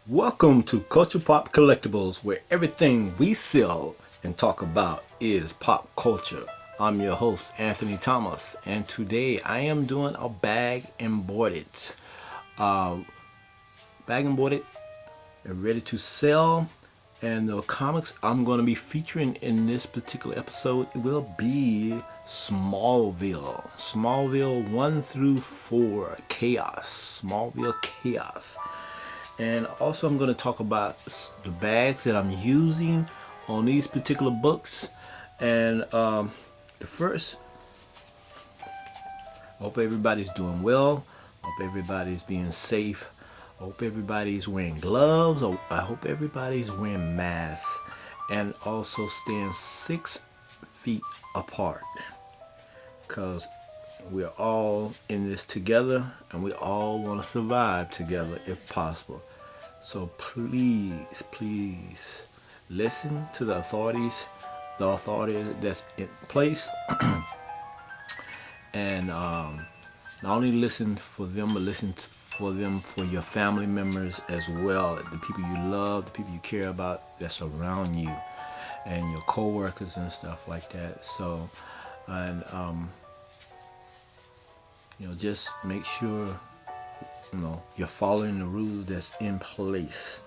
Welcome to Culture Pop Collectibles, where everything we sell and talk about is pop culture. I'm your host, Anthony Thomas, and today I am doing a bag and boarded. Uh, Bag and boarded and ready to sell. And the comics I'm going to be featuring in this particular episode will be Smallville. Smallville 1 through 4, Chaos. Smallville Chaos. And also I'm going to talk about the bags that I'm using on these particular books. And the first, hope everybody's doing well. Hope everybody's being safe. Hope everybody's wearing gloves. I hope everybody's wearing masks. And also staying 6 feet apart. Because we're all in this together and we all want to survive together if possible. So please listen to the authority that's in place, and not only listen for them, but listen for them for your family members as well, the people you love, the people you care about that's around you, and your co-workers and stuff like that. So, and just make sure you're following the rules that's in place.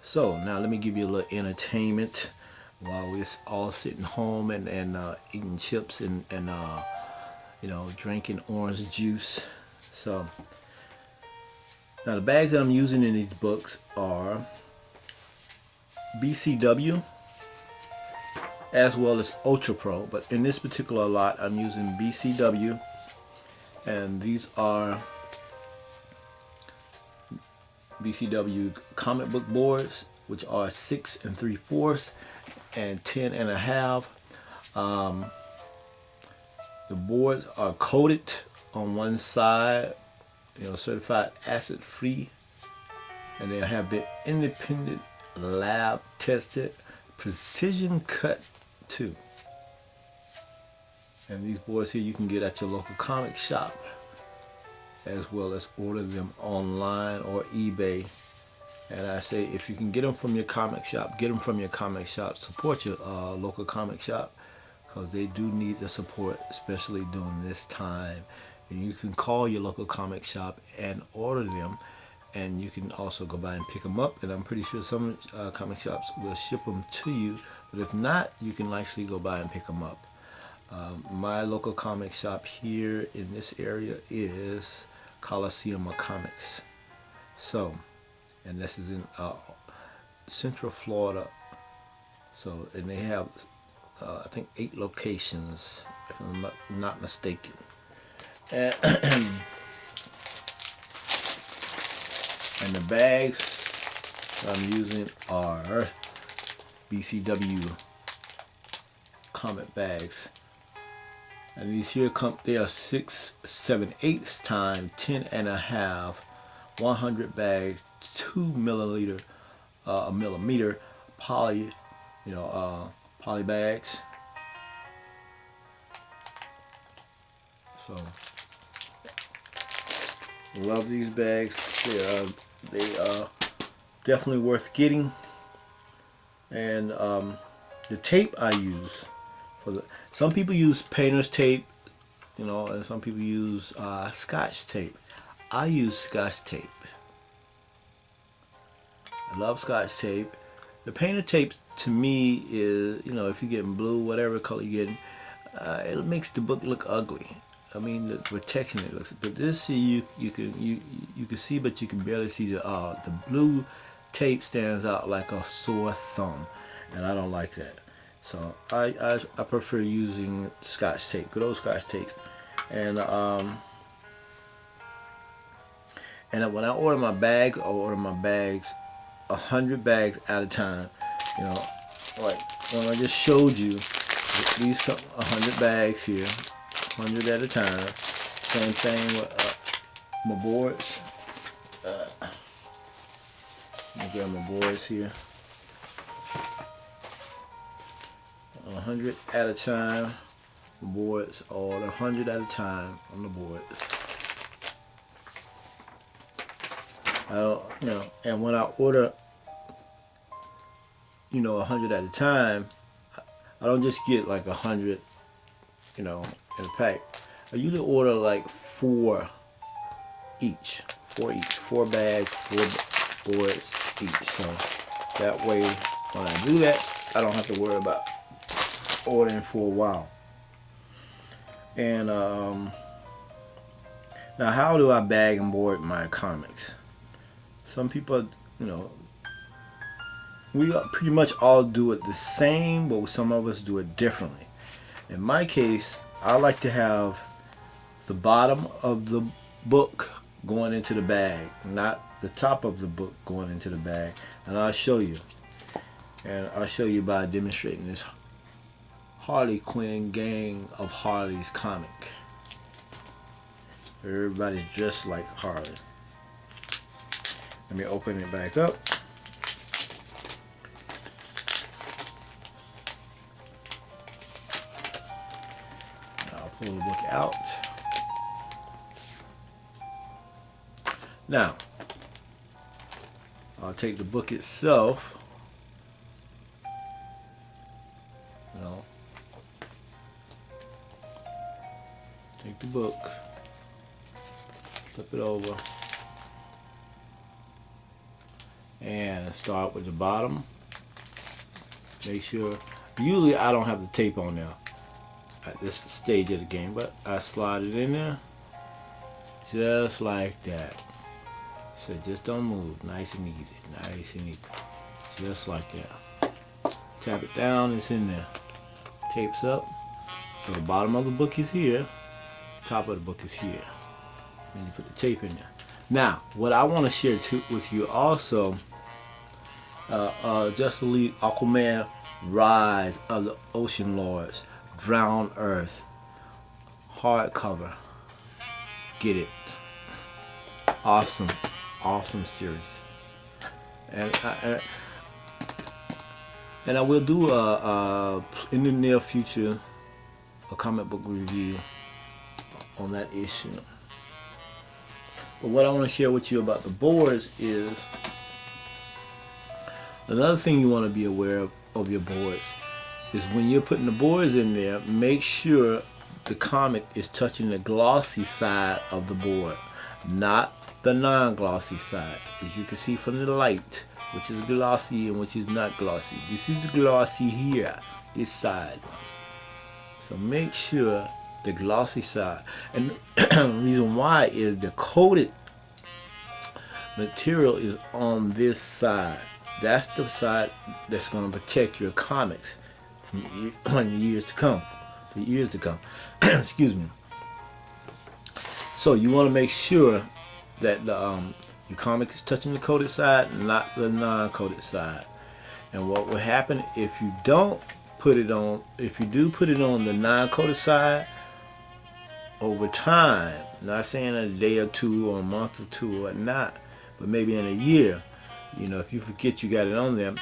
So now let me give you a little entertainment while we're all sitting home and eating chips and drinking orange juice. So now the bags that I'm using in these books are BCW as well as Ultra Pro, but in this particular lot I'm using BCW, and these are BCW comic book boards, which are 6 3/4 and 10 1/2. The boards are coated on one side, certified acid free, and they have been independent lab tested, precision cut too. And these boards here you can get at your local comic shop, as well as order them online or eBay. And I say, if you can get them from your comic shop, get them from your comic shop. Support your local comic shop, because they do need the support, especially during this time. And you can call your local comic shop and order them, and you can also go by and pick them up. And I'm pretty sure some comic shops will ship them to you, but if not, you can actually go by and pick them up. My local comic shop here in this area is Coliseum Comics. So, and this is in Central Florida. So, and they have I think 8 locations, if I'm not mistaken. And, and the bags I'm using are BCW comic bags. And these here they are 6 7/8 times 10 1/2, 100 bags, 2 millimeter poly, poly bags. So love these bags. They are definitely worth getting. And the tape I use. Some people use painter's tape, and some people use Scotch tape. I use Scotch tape. I love Scotch tape. The painter tape to me is, if you're getting blue, whatever color you're getting, it makes the book look ugly. I mean, the protection it looks. But this here you can see, but you can barely see the blue tape stands out like a sore thumb, and I don't like that. So I prefer using Scotch tape, good old Scotch tape. And when I order my bags, I order my bags 100 bags at a time. Like when I just showed you, these come 100 bags here, 100 at a time. Same thing with my boards. Let me grab my boards here. 100 at a time. Boards, all 100 at a time on the boards. I don't, and when I order, 100 at a time, I don't just get like 100, in a pack. I usually order like four each, four bags, four boards each. So that way, when I do that, I don't have to worry about ordering for a while. And now, how do I bag and board my comics? Some people, we pretty much all do it the same, but some of us do it differently. In my case, I like to have the bottom of the book going into the bag, not the top of the book going into the bag. And I'll show you. And I'll show you by demonstrating this Harley Quinn Gang of Harley's comic. Everybody's dressed like Harley. Let me open it back up. I'll pull the book out. Now, I'll take the book itself. Take the book, flip it over, and start with the bottom. Make sure, usually I don't have the tape on now at this stage of the game, but I slide it in there just like that. So just don't move, nice and easy, just like that. Tap it down, it's in there. Tapes up. So the bottom of the book is here, top of the book is here. And you put the tape in there. Now, what I want to share with you also, Justice League Aquaman Rise of the Ocean Lords, Drowned Earth, hardcover. Get it. Awesome series. And I will do in the near future a comic book review on that issue. But what I want to share with you about the boards is another thing you want to be aware of your boards is when you're putting the boards in there, make sure the comic is touching the glossy side of the board, not the non-glossy side. As you can see from the light, which is glossy and which is not glossy. This is glossy here, this side. So make sure the glossy side, and the reason why is the coated material is on this side. That's the side that's going to protect your comics from years to come. For years to come. Excuse me. So you want to make sure that your comic is touching the coated side, not the non-coated side. And what will happen if you don't put it on, if you do put it on the non-coated side, over time, not saying a day or two or a month or two or not, but maybe in a year, if you forget you got it on there,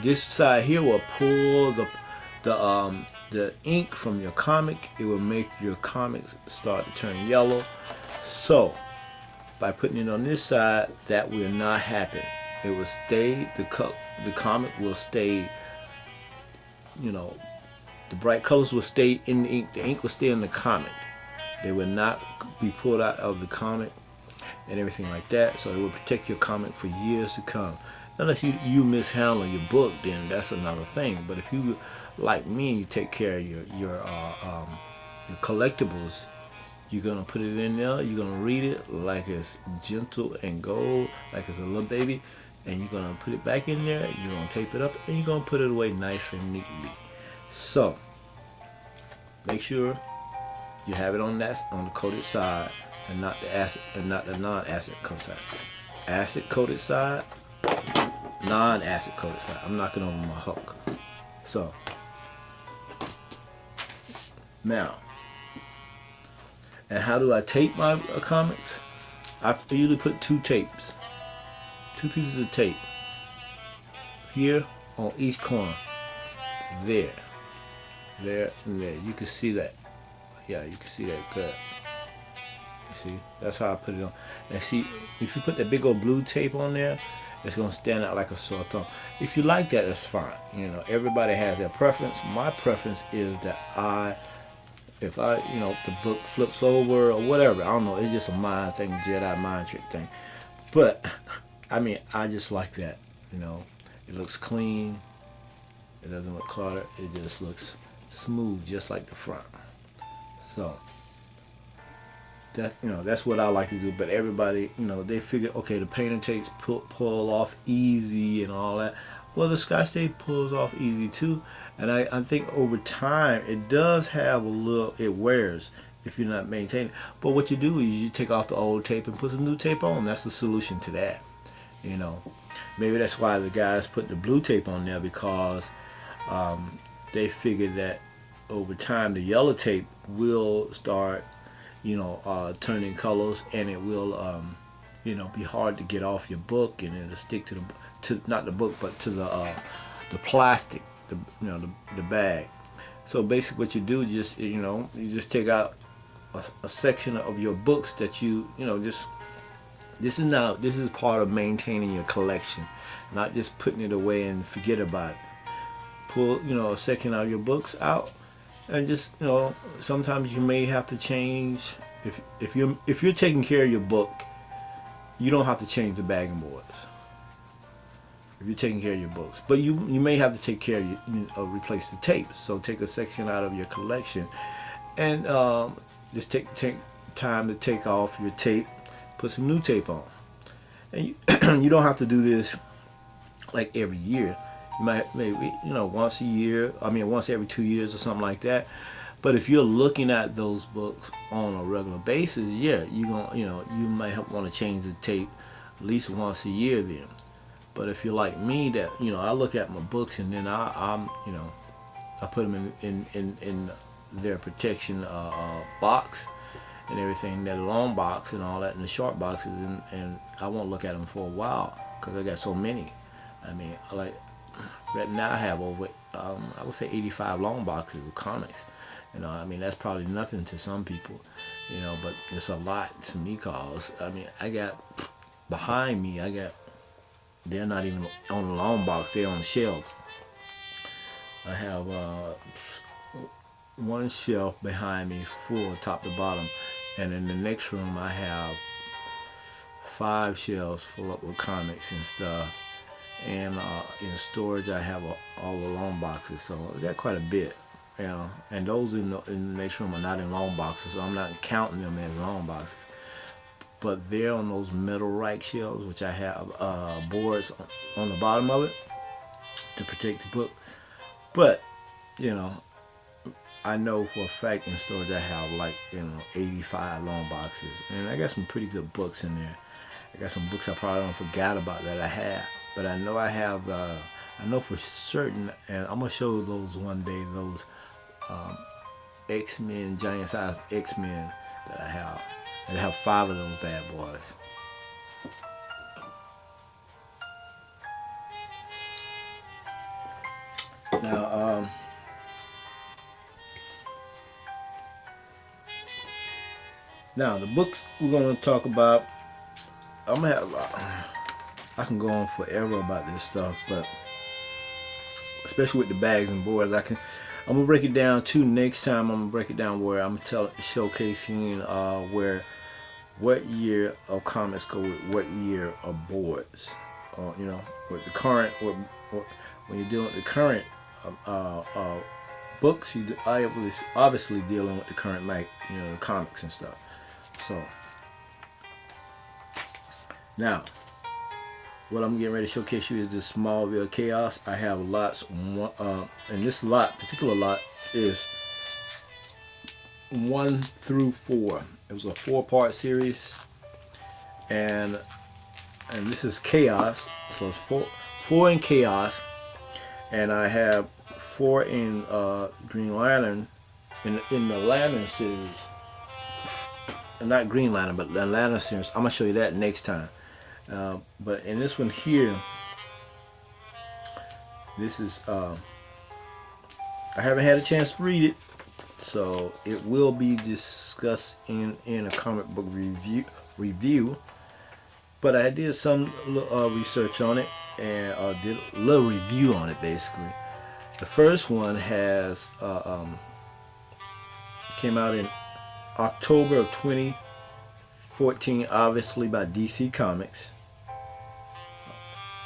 this side here will pull the ink from your comic. It will make your comics start to turn yellow. So by putting it on this side, that will not happen. It will stay, the comic will stay, the bright colors will stay in the ink. The ink will stay in the comic. They will not be pulled out of the comic and everything like that. So it will protect your comic for years to come. Unless you mishandle your book, then that's another thing. But if you, like me, you take care of your collectibles, you're gonna put it in there. You're gonna read it like it's gentle and gold, like it's a little baby, and you're gonna put it back in there. You're gonna tape it up, and you're gonna put it away nice and neatly. So make sure you have it on the coated side, and not the acid, and not the non-acid coated side. Acid coated side, non-acid coated side. I'm knocking over my hook. So now, and how do I tape my comics? I usually put two pieces of tape here on each corner. There, and there. You can see that. Yeah, you can see that good. See, that's how I put it on. And see, if you put that big old blue tape on there, it's gonna stand out like a sore thumb. If you like that, that's fine. You know, everybody has their preference. My preference is that if the book flips over or whatever, I don't know. It's just a mind thing, Jedi mind trick thing. But I mean, I just like that. You know, it looks clean. It doesn't look cluttered. It just looks smooth, just like the front. So that's what I like to do. But everybody, they figure, okay, the painter takes pull off easy and all that. Well, the Scotch tape pulls off easy too. And I think over time it does have it wears if you're not maintaining. But what you do is you take off the old tape and put some new tape on. That's the solution to that. Maybe that's why the guys put the blue tape on there, because they figured that over time the yellow tape will start turning colors, and it will be hard to get off your book, and it'll stick to not the book but to the plastic, the bag. So basically what you do, you just take out a section of your books that this is part of maintaining your collection, not just putting it away and forget about it. Pull a section out of your books out, and just sometimes you may have to change. If you're taking care of your book, you don't have to change the bagging boards if you're taking care of your books, but you may have to take care of replace the tape. So take a section out of your collection and just take time to take off your tape, put some new tape on. And you don't have to do this like every year. You might maybe once a year, once every 2 years or something like that. But if you're looking at those books on a regular basis, yeah, you might want to change the tape at least once a year then. But if you're like me, that I look at my books and then I put them in their protection box and everything, that long box and all that, and the short boxes, and I won't look at them for a while because I got so many. Like right now I have over I would say 85 long boxes of comics. That's probably nothing to some people, but it's a lot to me, cause I got behind me, they're not even on the long box, they're on the shelves. I have one shelf behind me full top to bottom, and in the next room I have 5 shelves full up with comics and stuff, and in storage I have all the long boxes, so I got quite a bit. And those in the next room are not in long boxes, so I'm not counting them as long boxes. But they're on those metal rack shelves, which I have boards on the bottom of it to protect the book. But I know for a fact in storage I have 85 long boxes, and I got some pretty good books in there. I got some books I probably don't forgot about that I have, but I know I have. I know for certain, and I'm gonna show those one day. Those X-Men, giant size X-Men that I have. I have 5 of those bad boys. Now the books we're gonna talk about, I'm gonna have. I can go on forever about this stuff, but especially with the bags and boards, I'm gonna break it down too. Next time I'm gonna break it down where I'm showcasing what year of comics go with what year of boards. With the current, when you're dealing with the current books, I was obviously dealing with the current the comics and stuff. So now, what I'm getting ready to showcase you is this Smallville Chaos. I have lots, and this particular lot is 1 through 4. It was a 4-part series, and this is Chaos. So it's 4 in Chaos, and I have 4 in Green Lantern, in the Lantern series. Not Green Lantern, but the Lantern series. I'm gonna show you that next time. But in this one here, this is I haven't had a chance to read it, So it will be discussed in a comic book review. But I did some research on it and did a little review on it basically. The first one has came out in October of 2014, obviously by DC Comics.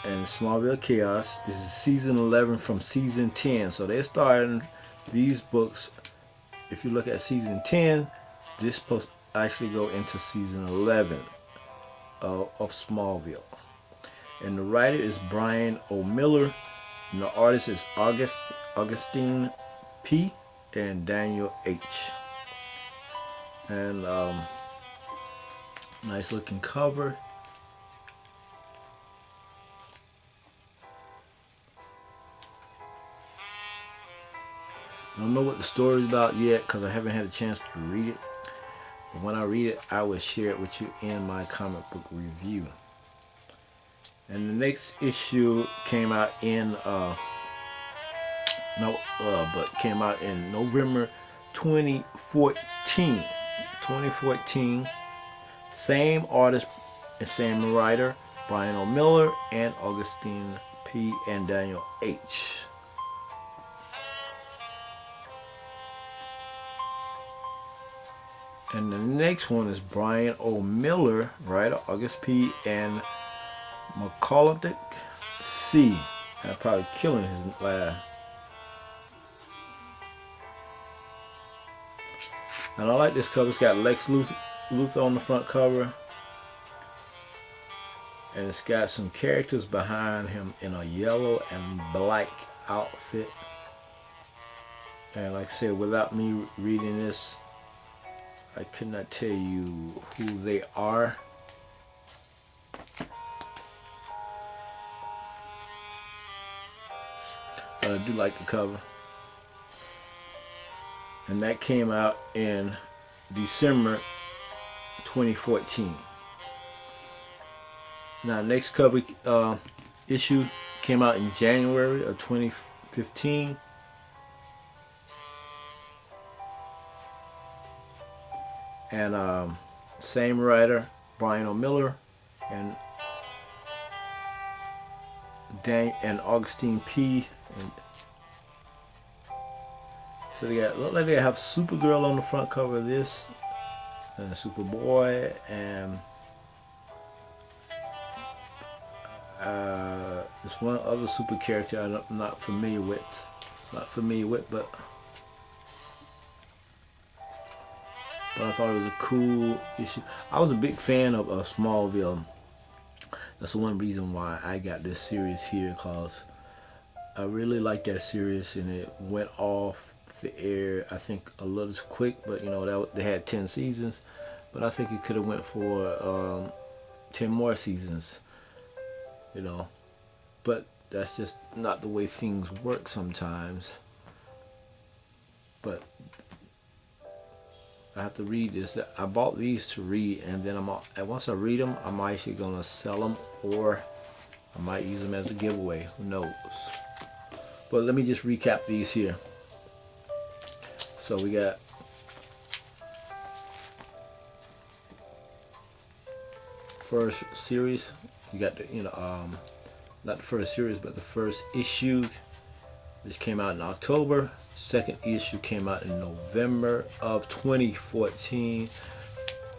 And Smallville Chaos. This is season 11 from season 10. So they're starting these books. If you look at season 10, this supposed to actually go into season 11 of Smallville. And the writer is Brian O'Miller, and the artist is Augustine P. and Daniel H. And nice looking cover. I don't know what the story is about yet because I haven't had a chance to read it. But when I read it, I will share it with you in my comic book review. And the next issue came out in came out in November 2014. 2014. Same artist and same writer, Brian O'Miller and Augustine P. and Daniel H. And the next one is Brian O'Miller, writer August P. and McCulloch C. I'm probably killing his last. And I like this cover. It's got Lex Luthor on the front cover. And it's got some characters behind him in a yellow and black outfit. And like I said, without me reading this, I could not tell you who they are. But I do like the cover. And that came out in December 2014. Now, next cover issue came out in January of 2015. And same writer, Brian O'Miller, and Augustine P. And so they got, look like they have Supergirl on the front cover of this, and Superboy, and there's one other super character I'm not familiar with, but I thought it was a cool issue. I was a big fan of Smallville. That's one reason why I got this series here, because I really liked that series, and it went off the air, I think, a little quick, but you know, they had 10 seasons, but I think it could have went for 10 more seasons, you know, but that's just not the way things work sometimes. But I have to read this. I bought these to read, and then once I read them, I'm actually gonna sell them, or I might use them as a giveaway. Who knows? But let me just recap these here. So we got first series. You got the not the first series, but the first issue, which came out in October. Second issue came out in November of 2014.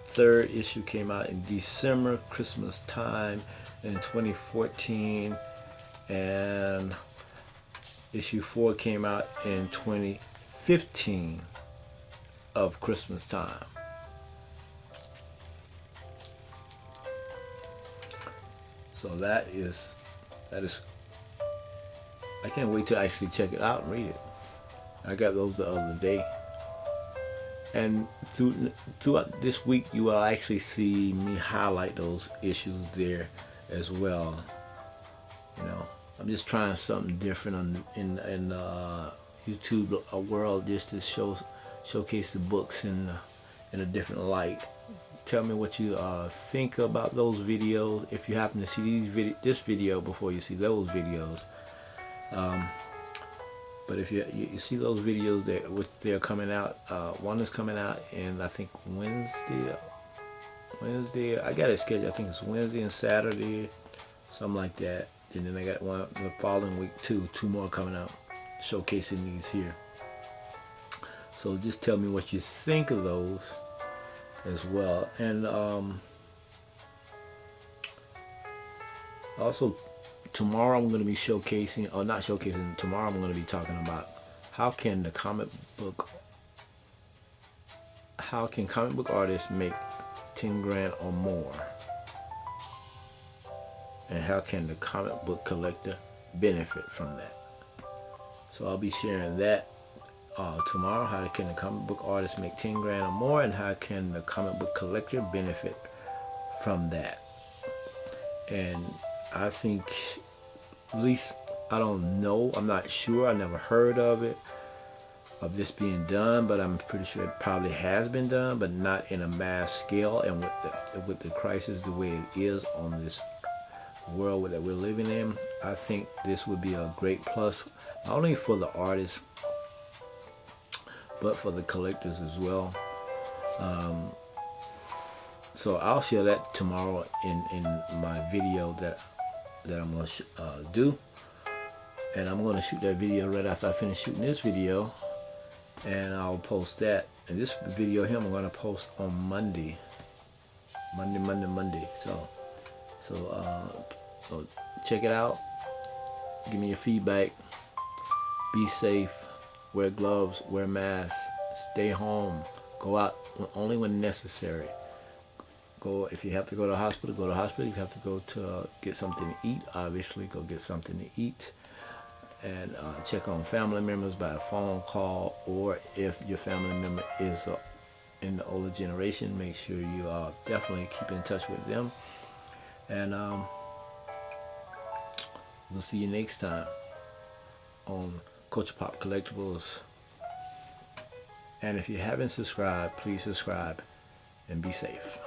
Third issue came out in December, Christmas time in 2014. And issue 4 came out in 2015 of Christmas time. So that is I can't wait to actually check it out and read it. I got those the other day. And throughout this week, you will actually see me highlight those issues there as well. You know, I'm just trying something different in YouTube world, just to showcase the books in a different light. Tell me what you think about those videos. If you happen to see this video before you see those videos. But if you see those videos that they're coming out, one is coming out in I think Wednesday. I got it scheduled. I think it's Wednesday and Saturday, something like that. And then I got one the following week two more coming out, showcasing these here. So just tell me what you think of those as well. And also tomorrow I'm going to be showcasing, or not showcasing, tomorrow I'm going to be talking about how can comic book artists make 10 grand or more, and how can the comic book collector benefit from that. So I'll be sharing that tomorrow. How can the comic book artist make 10 grand or more, and how can the comic book collector benefit from that. And I think, at least, I don't know, I'm not sure, I never heard of this being done, but I'm pretty sure it probably has been done, but not in a mass scale, and with the crisis the way it is on this world that we're living in. I think this would be a great plus, not only for the artists, but for the collectors as well. So I'll share that tomorrow in my video that I'm going to do. And I'm going to shoot that video right after I finish shooting this video. And I'll post that. And this video here I'm going to post on Monday. So check it out. Give me your feedback. Be safe. Wear gloves. Wear masks. Stay home. Go out only when necessary. If you have to go to the hospital, go to the hospital. If you have to go to get something to eat, obviously go get something to eat. And check on family members by a phone call, or if your family member is in the older generation, make sure you definitely keep in touch with them. And we'll see you next time on Culture Pop Collectibles. And if you haven't subscribed, please subscribe and be safe.